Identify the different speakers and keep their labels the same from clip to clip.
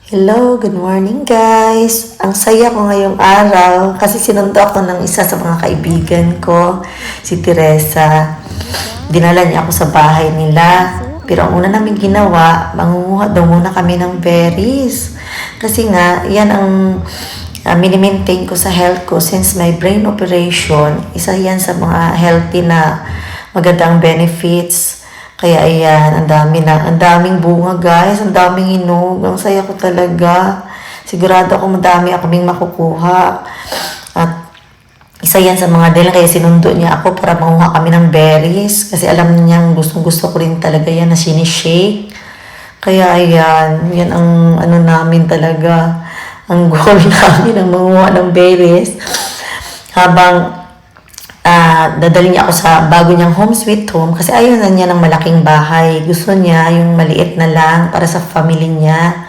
Speaker 1: Hello, good morning guys. Ang saya ko ngayong araw kasi sinundo ako ng isa sa mga kaibigan ko, si Teresa. Dinala niya ako sa bahay nila. Pero ang una namin ginawa, mangunguha daw muna kami ng berries. Kasi nga, yan ang mini-maintain ko sa health ko since my brain operation. Isa yan sa mga healthy na magandang benefits. Kaya ayan, ang daming bunga guys, ang daming hinog, ang saya ko talaga. Sigurado ako madami kaming makukuha. At isa yan sa mga dahil kaya sinundo niya ako para makuha kami ng berries. Kasi alam niyang gustong gusto ko rin talaga yan na sinishake. Kaya ayan, yan ang ano namin talaga, ang goal namin ang manguha ng berries. Habang dadalhin niya ako sa bago niyang home sweet home kasi ayaw na niya ng malaking bahay. Gusto niya yung maliit na lang para sa family niya.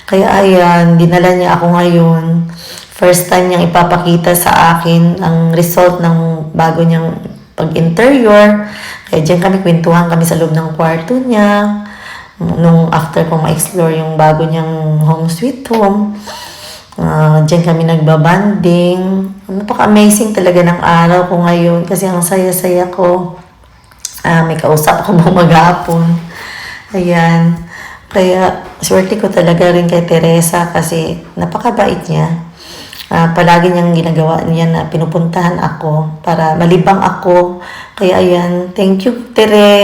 Speaker 1: Kaya ayan, dinala niya ako ngayon. First time niyang ipapakita sa akin ang result ng bago niyang pag-interior. Kaya dyan kwentuhan kami sa loob ng kwarto niya. Nung after ko ma-explore yung bago niyang home sweet home. Diyan kami nagbabanding. Napaka-amazing talaga ng araw ko ngayon kasi ang saya-saya ko. May kausap ako maghapon. Ayan. Kaya swerte ko talaga rin kay Teresa kasi napakabait niya. Palagi niyang ginagawa niya na pinupuntahan ako para malibang ako. Kaya ayan, thank you Teresa.